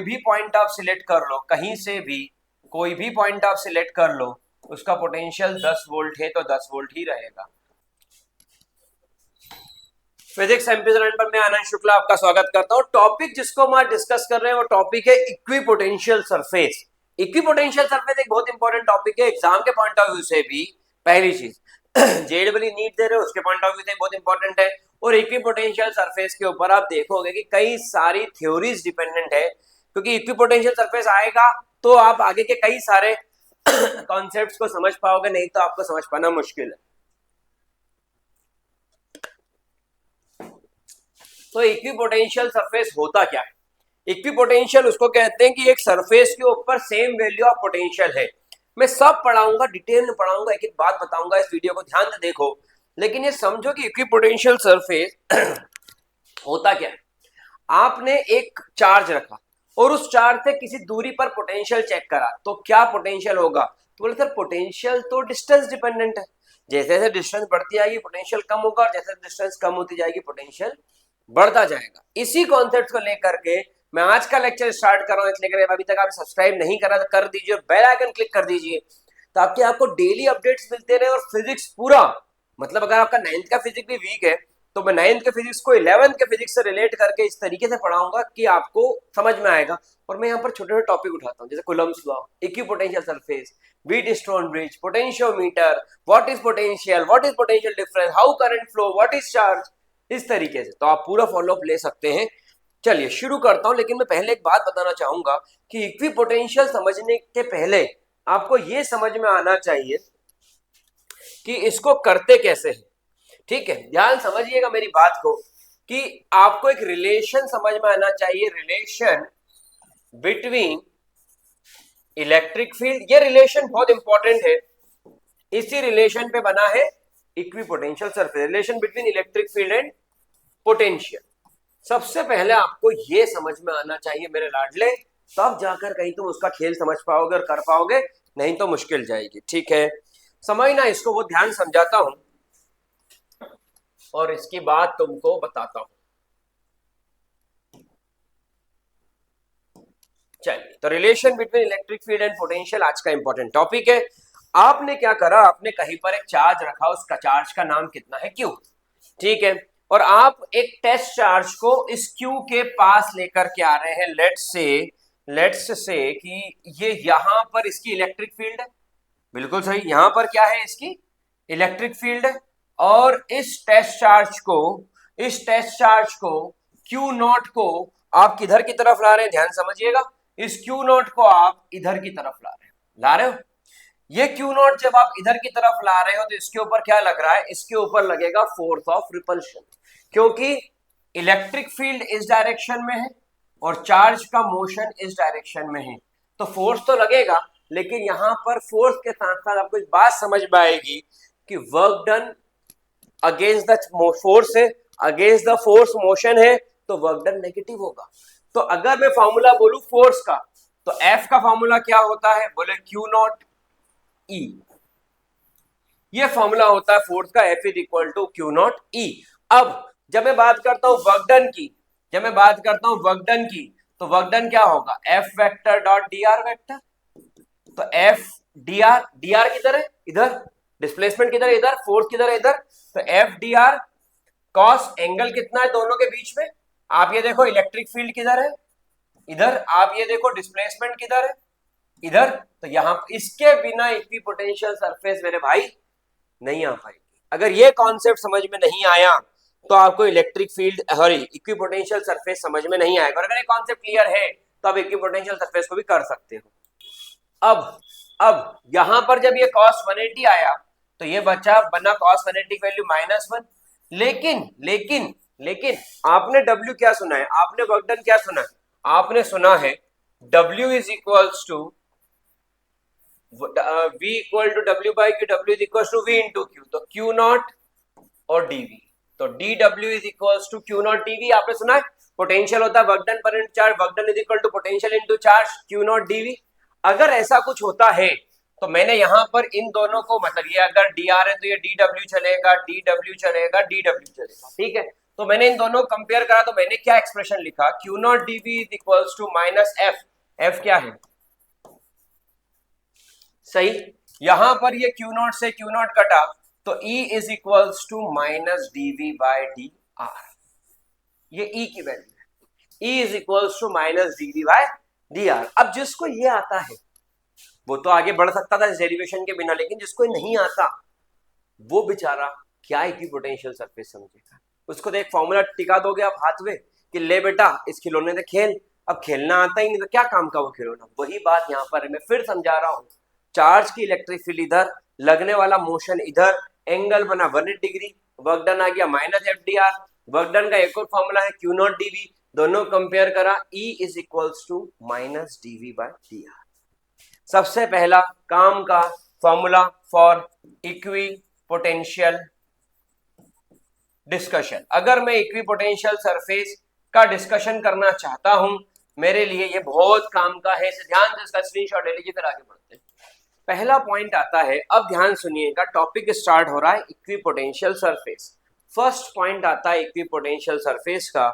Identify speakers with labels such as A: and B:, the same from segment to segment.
A: भी पॉइंट आप सिलेक्ट कर लो, कहीं से भी कोई भी पॉइंट आप सिलेक्ट कर लो, उसका पोटेंशियल 10 वोल्ट है तो 10 वोल्ट ही रहेगा। फिजिक्स एमपीएसएल पर मैं आनंद शुक्ला आपका स्वागत करता हूं। टॉपिक जिसको हम आज डिस्कस कर रहे हैं वो टॉपिक है इक्विपोटेंशियल सरफेस। इक्विपोटेंशियल सरफेस एक बहुत इंपॉर्टेंट टॉपिक है एग्जाम के पॉइंट ऑफ व्यू से भी। पहली चीज जेडब्ल्यू नीट दे रहे हो उसके पॉइंट ऑफ व्यू से बहुत इंपॉर्टेंट है। और इक्विपोटेंशियल सरफेस के ऊपर आप देखोगे कि कई सारी थ्योरीज डिपेंडेंट है, क्योंकि इक्विपोटेंशियल सरफेस आएगा तो आप आगे के कई सारे कॉन्सेप्ट्स को समझ पाओगे, नहीं तो आपको समझ पाना मुश्किल है। तो इक्विपोटेंशियल सरफेस होता क्या है? इक्विपोटेंशियल उसको कहते हैं कि एक सरफेस के ऊपर सेम वैल्यू ऑफ पोटेंशियल है। मैं सब पढ़ाऊंगा, डिटेल में पढ़ाऊंगा, एक एक बात बताऊंगा, इस वीडियो को ध्यान से देखो। लेकिन ये समझो कि इक्विपोटेंशियल सरफेस होता क्या है। आपने एक चार्ज रखा और उस चार्ज से किसी दूरी पर पोटेंशियल चेक करा, तो क्या पोटेंशियल होगा? तो बोले सर पोटेंशियल तो डिस्टेंस डिपेंडेंट है, जैसे जैसे डिस्टेंस बढ़ती जाएगी पोटेंशियल कम होगा और जैसे डिस्टेंस कम होती जाएगी पोटेंशियल बढ़ता जाएगा। इसी कॉन्सेप्ट को लेकर के मैं आज का लेक्चर स्टार्ट कर रहा हूं, इसलिए अभी तक आप सब्सक्राइब नहीं करा तो कर दीजिए और बेल आइकन क्लिक कर दीजिए, ताकि आपको डेली अपडेट्स मिलते रहे। और फिजिक्स पूरा मतलब अगर आपका 9th का फिजिक्स भी वीक है तो मैं 9th के फिजिक्स को 11th के फिजिक्स से रिलेट करके इस तरीके से पढ़ाऊंगा कि आपको समझ में आएगा। और मैं यहाँ पर छोटे छोटे टॉपिक उठाता हूँ, जैसे Coulomb's law, equipotential surface, wheat stone bridge, potentiometer, what is potential difference, how current flow, what is charge, इस तरीके से तो आप पूरा फॉलोअप ले सकते हैं। चलिए शुरू करता हूं, लेकिन मैं पहले एक बात बताना चाहूंगा कि इक्विपोटेंशियल समझने के पहले आपको यह समझ में आना चाहिए कि इसको करते कैसे हैं। ठीक है, ध्यान समझिएगा मेरी बात को कि आपको एक रिलेशन समझ में आना चाहिए, रिलेशन बिटवीन इलेक्ट्रिक फील्ड। ये रिलेशन बहुत इंपॉर्टेंट है, इसी रिलेशन पे बना है equipotential surface, relation between electric field and potential. सबसे पहले आपको यह समझ में आना चाहिए मेरे लाडले, तब जाकर कहीं तुम उसका खेल समझ पाओगे और कर पाओगे, नहीं तो मुश्किल जाएगी। ठीक है, समझना इसको, वो ध्यान समझाता हूं और इसकी बात तुमको बताता हूं। चलिए, तो relation between electric field and potential आज का इंपॉर्टेंट टॉपिक है। आपने क्या करा, आपने कहीं पर एक चार्ज रखा, उसका चार्ज का नाम कितना है, क्यू। ठीक है, और आप एक टेस्ट चार्ज को इस क्यू के पास लेकर के आ रहे हैं। लेट्स से कि ये यहां पर इसकी इलेक्ट्रिक फील्ड है, बिल्कुल सही, यहां पर क्या है, इसकी इलेक्ट्रिक फील्ड है। और इस टेस्ट चार्ज को क्यू नॉट को आप किधर की तरफ ला रहे हैं, ध्यान समझिएगा। इस क्यू नॉट को आप इधर की तरफ ला रहे हो। ये क्यू नॉट जब आप इधर की तरफ ला रहे हो तो इसके ऊपर क्या लग रहा है, इसके ऊपर लगेगा फोर्स ऑफ रिपल्शन, क्योंकि इलेक्ट्रिक फील्ड इस डायरेक्शन में है और चार्ज का मोशन इस डायरेक्शन में है, तो फोर्स तो लगेगा। लेकिन यहां पर फोर्स के साथ साथ आपको एक बात समझ में आएगी कि work done against the force है, अगेंस्ट द फोर्स मोशन है, तो वर्क डन नेगेटिव होगा। तो अगर मैं फॉर्मूला बोलूं फोर्स का, तो एफ का फॉर्मूला क्या होता है, बोले क्यू नॉट ई। ये फॉर्मूला होता है फोर्स का, F is equal to Q naught E. अब जब मैं बात करता हूं वर्क डन की, तो वर्क डन क्या होगा, F vector dot D R vector. तो एफ डी आर किधर है, इधर, डिस्प्लेसमेंट किधर है, इधर, फोर्स किधर है, इधर, तो F D are cos angle कितना है दोनों के बीच में। आप ये देखो इलेक्ट्रिक फील्ड किधर है, इधर, आप ये देखो डिस्प्लेसमेंट किधर है, इधर। तो यहां इसके बिना इक्विपोटेंशियल सरफेस मेरे भाई नहीं आ पाएगी। अगर ये कॉन्सेप्ट समझ में नहीं आया तो आपको इलेक्ट्रिक फील्ड इक्विपोटेंशियल सरफेस समझ में नहीं आएगा। और अगर ये कॉन्सेप्ट क्लियर है तो आप इक्विपोटेंशियल सरफेस को भी कर सकते हो। अब यहां पर जब ये cos 180 आया तो ये बचा बना cos 180 की वैल्यू -1। लेकिन आपने W क्या सुना है, आपने वर्क डन क्या सुना है, आपने सुना है W is equals to V equal to W by Q, W is equal to V into Q, तो Q नॉट और dV, तो dW is equals to Q not dV। आपने सुना है पोटेंशियल होता है work done per charge, work done is equal to potential into charge, Q not dV। अगर ऐसा कुछ होता है तो मैंने यहां पर इन दोनों को, मतलब ये अगर dr है तो ये dW चलेगा, dW चलेगा, dW चलेगा, ठीक है। तो मैंने इन दोनों कंपेयर करा तो मैंने क्या एक्सप्रेशन लिखा, Q not DV is equals to minus F. F क्या है, सही, यहां पर ये क्यू नॉट से क्यू नॉट कटा तो E is equals to minus DV by D R, ये E की वैल्यू है, E is equals to minus DV by D R. अब जिसको ये आता है वो तो आगे बढ़ सकता था डेरिवेशन के बिना, लेकिन जिसको नहीं आता वो बेचारा क्या इक्विपोटेंशियल सरफेस समझेगा। उसको तो एक फॉर्मूला टिका दोगे आप हाथ में कि ले बेटा इस खिलौने से खेल, अब खेलना आता ही नहीं तो क्या काम का वो खिलौना। वही बात यहाँ पर है, मैं फिर समझा रहा हूँ, चार्ज की इलेक्ट्रिक फील्ड इधर, लगने वाला मोशन इधर, एंगल बना 180 डिग्री, वर्क डन आ गया minus F D R. Work done का एक और फॉर्मूला है क्यू नॉट डीवी, दोनों कंपेयर करा, E is equals to minus DV by D R. सबसे पहला काम का formula for equipotential discussion, अगर मैं इक्वी पोटेंशियल सरफेस का डिस्कशन करना चाहता हूं, मेरे लिए ये बहुत काम का है, इसे ध्यान से इसका स्क्रीनशॉट ले लीजिए, फिर आगे बढ़ते हैं। पहला पॉइंट आता है, अब ध्यान सुनिएगा, टॉपिक स्टार्ट हो रहा है equipotential surface. First point आता है इक्वी पोटेंशियल सरफेस का,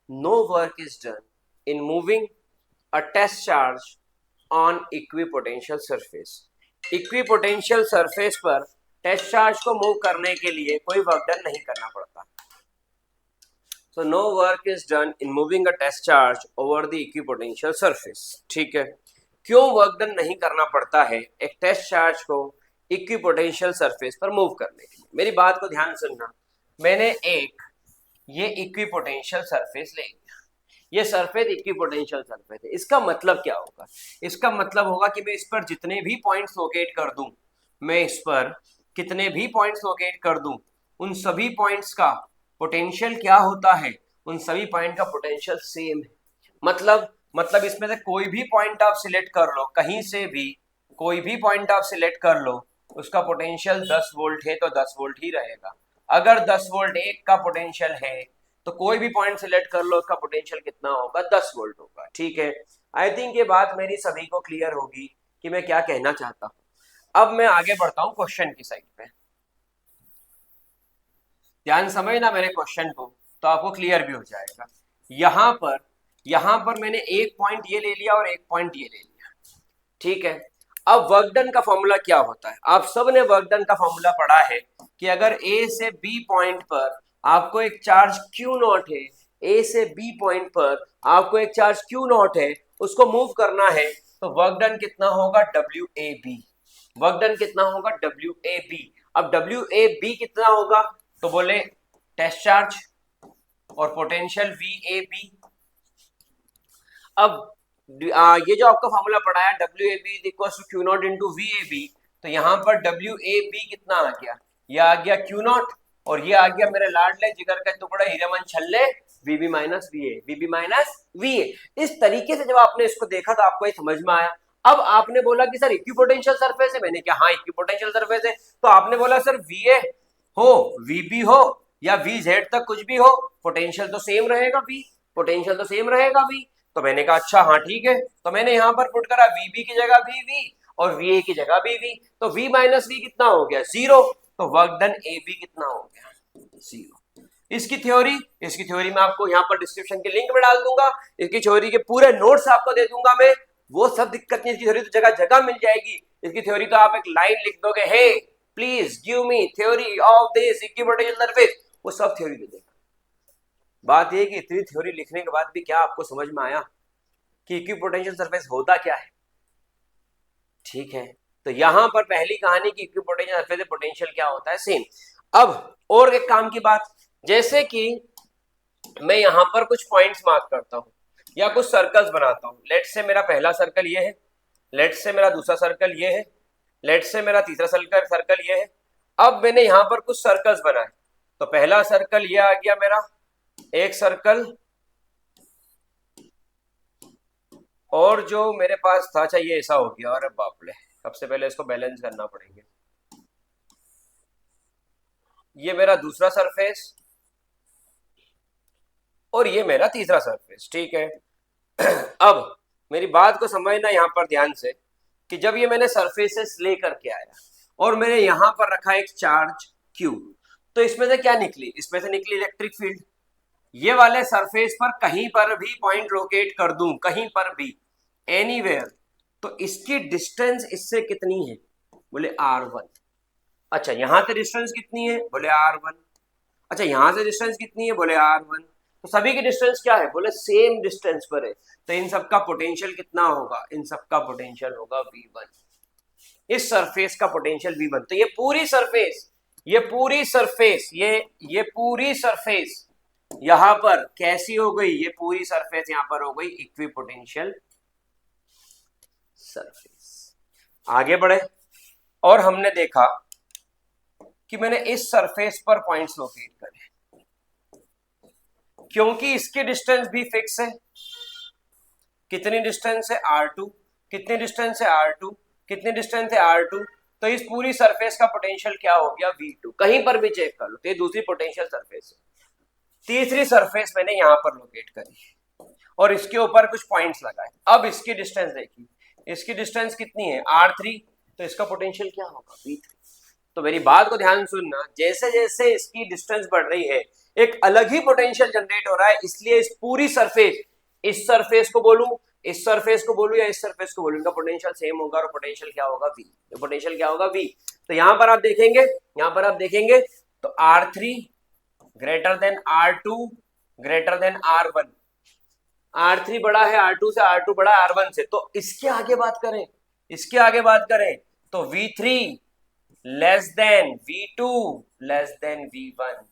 A: no work is done in moving a test charge on equipotential surface. Equipotential surface पर टेस्ट चार्ज को मूव करने के लिए कोई वर्क डन नहीं करना पड़ता। So no work is done in moving a test charge over the equipotential surface. ठीक है, क्यों वर्क डन नहीं करना पड़ता है एक टेस्ट चार्ज को इक्विपोटेंशियल सरफेस पर मूव करने के लिए? मेरी बात को ध्यान सुनना, मैंने एक ये इक्विपोटेंशियल सरफेस ले लिया, ये सरफेस इक्विपोटेंशियल सरफेस है। इसका मतलब क्या होगा, इसका मतलब होगा कि मैं इस पर जितने भी पॉइंट्स लोकेट कर दूं, मैं इस पर कितने भी पॉइंट्स लोकेट कर दूं, उन सभी पॉइंट्स का पोटेंशियल क्या होता है, उन सभी पॉइंट का पोटेंशियल सेम है। मतलब इसमें से कोई भी पॉइंट आप सिलेक्ट कर लो, कहीं से भी कोई भी पॉइंट आप सिलेक्ट कर लो, उसका पोटेंशियल 10 वोल्ट है तो 10 वोल्ट ही रहेगा। अगर 10 वोल्ट एक का पोटेंशियल है तो कोई भी पॉइंट सिलेक्ट कर लो, उसका पोटेंशियल कितना होगा, 10 वोल्ट होगा। ठीक है, आई थिंक ये बात मेरी सभी को क्लियर होगी कि मैं क्या कहना चाहता हूं। अब मैं आगे बढ़ता हूं क्वेश्चन की साइड पे, ध्यान समझना मेरे क्वेश्चन को, तो आपको क्लियर भी हो जाएगा। यहां पर मैंने एक पॉइंट ये ले लिया और एक पॉइंट ये ले लिया। ठीक है, अब वर्क डन का फॉर्मूला क्या होता है, आप सब ने वर्क डन का फॉर्मूला पढ़ा है कि अगर ए से बी पॉइंट पर आपको एक चार्ज क्यू नॉट है, ए से बी पॉइंट पर आपको एक चार्ज क्यू नॉट है, उसको मूव करना है, तो वर्क डन कितना होगा, W A B. Work done कितना होगा, डब्ल्यू ए बी। अब डब्ल्यू ए बी कितना होगा, तो बोले टेस्ट चार्ज और पोटेंशियल वी ए बी। अब ये जो आपका फॉर्मूला पढ़ा है W A B is equal to Q not into V A B, तो यहाँ पर डब्ल्यू ए बी कितना आ गया, ये आ गया क्यू नॉट, और ये आ गया मेरे लाडले जिगर का टुकड़ा हीरेमन छल्ले VB minus V A, VB minus V A. इस तरीके से जब आपने इसको देखा तो आपको ये समझ में आया। अब आपने बोला कि सर इक्विपोटेंशियल सरफेस है, मैंने कहा हाँ इक्विपोटेंशियल सरफेस है, तो आपने बोला सर वी ए हो वीबी हो या वी जेड तक कुछ भी हो, पोटेंशियल तो सेम रहेगा वी, पोटेंशियल तो सेम रहेगा वी। तो मैंने कहा अच्छा हाँ ठीक है, तो मैंने यहां पर पुट करा वीबी की जगह वी और वी की जगह वी, तो वी माइनस वी कितना हो गया, 0। तो वर्क डन ए बी कितना हो गया, 0। इसकी थ्योरी मैं आपको यहाँ पर डिस्क्रिप्शन के लिंक में डाल दूंगा, इसकी थ्योरी के पूरे नोट्स आपको दे दूंगा मैं, वो सब दिक्कत नहीं, इसकी थ्योरी तो जगह जगह मिल जाएगी। इसकी थ्योरी तो आप एक लाइन लिख दोगे, hey please give me theory of this equipotential surface, वो सब थ्योरी दे देगा। बात यह कि इतनी थ्योरी लिखने के बाद भी क्या आपको समझ में आया कि इक्विपोटेंशियल सरफेस होता क्या है? ठीक है, तो यहां पर पहली कहानी की इक्विपोटेंशियल सरफेस पोटेंशियल क्या होता है, सेम। अब और एक काम की बात, जैसे कि मैं यहां पर कुछ पॉइंट्स मार्क करता हूं या कुछ सर्कल्स बनाता हूं, लेट से मेरा पहला सर्कल ये है, लेट से मेरा दूसरा सर्कल ये है, लेट से मेरा तीसरा सर्कल ये है। अब मैंने यहां पर कुछ सर्कल्स बनाए, तो पहला सर्कल ये आ गया मेरा एक सर्कल, और जो मेरे पास था चाहिए ऐसा हो गया, अरे बाप रे, सबसे पहले इसको बैलेंस करना पड़ेंगे। ये मेरा दूसरा सरफेस और ये मेरा तीसरा सरफेस। ठीक है, अब मेरी बात को समझना यहां पर ध्यान से कि जब ये मैंने सरफेसेस लेकर के आया और मैंने यहां पर रखा एक चार्ज Q, तो इसमें से क्या निकली, इसमें से निकली इलेक्ट्रिक फील्ड। ये वाले सरफेस पर कहीं पर भी पॉइंट लोकेट कर दूं, कहीं पर भी, एनीवेयर, तो इसकी डिस्टेंस इससे कितनी है? बोले r1। अच्छा, यहां से डिस्टेंस कितनी है? बोले r1। अच्छा, यहां से डिस्टेंस कितनी है? बोले r1। तो सभी की डिस्टेंस क्या है? बोले सेम डिस्टेंस पर है। तो इन सबका पोटेंशियल कितना होगा? इन सबका पोटेंशियल होगा v1। इस सरफेस का पोटेंशियल v1। तो ये पूरी सरफेस, ये पूरी सरफेस, ये पूरी सरफेस यहां पर कैसी हो गई? ये पूरी सरफेस यहां पर हो गई इक्विपोटेंशियल सरफेस। आगे बढ़े और हमने देखा कि मैंने इस सरफेस पर पॉइंट्स लोकेट करे, क्योंकि इसकी डिस्टेंस भी फिक्स है। कितनी डिस्टेंस है? r2। कितनी डिस्टेंस है? r2। कितनी डिस्टेंस है? r2। तो इस पूरी सरफेस का पोटेंशियल क्या हो गया? v2। कहीं पर भी चेक कर लो, तो ये दूसरी पोटेंशियल सरफेस है। तीसरी सरफेस मैंने यहां पर लोकेट करी और इसके ऊपर कुछ पॉइंट्स लगाए। अब इसकी डिस्टेंस देखिए, इसकी डिस्टेंस कितनी है? r3। तो इसका पोटेंशियल क्या होगा? v3। तो मेरी बात को ध्यान सुनना, जैसे जैसे इसकी डिस्टेंस बढ़ रही है एक अलग ही पोटेंशियल जनरेट हो रहा है। इसलिए इस पूरी सरफेस, इस सरफेस को बोलूं, इस सरफेस को बोलूं या इस सरफेस को बोलूं, इनका पोटेंशियल सेम होगा और पोटेंशियल क्या होगा? v। पोटेंशियल क्या होगा? v। तो यहां पर आप देखेंगे, यहां पर आप देखेंगे तो r3 greater than r2 greater than r1। r3 बड़ा है r2 से, r2 बड़ा है r1 से। तो इसके आगे बात करें, इसके आगे बात करें तो v3 less than v2 less than v1।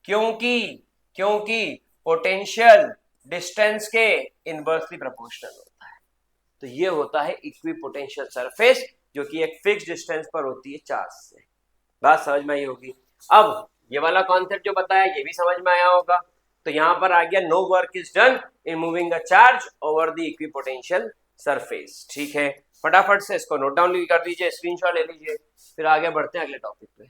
A: क्योंकि क्योंकि पोटेंशियल डिस्टेंस के इनवर्सली प्रोपोर्शनल होता है। तो ये होता है इक्विपोटेंशियल सरफेस, जो कि एक फिक्स डिस्टेंस पर होती है चार्ज से। बात समझ में आई होगी। अब ये वाला कॉन्सेप्ट जो बताया ये भी समझ में आया होगा। तो यहां पर आ गया no work is done in moving a charge over the equipotential surface. ठीक है, फटाफट से इसको नोट डाउन कर दीजिए, स्क्रीनशॉट ले लीजिए, फिर आगे बढ़ते हैं अगले टॉपिक पे।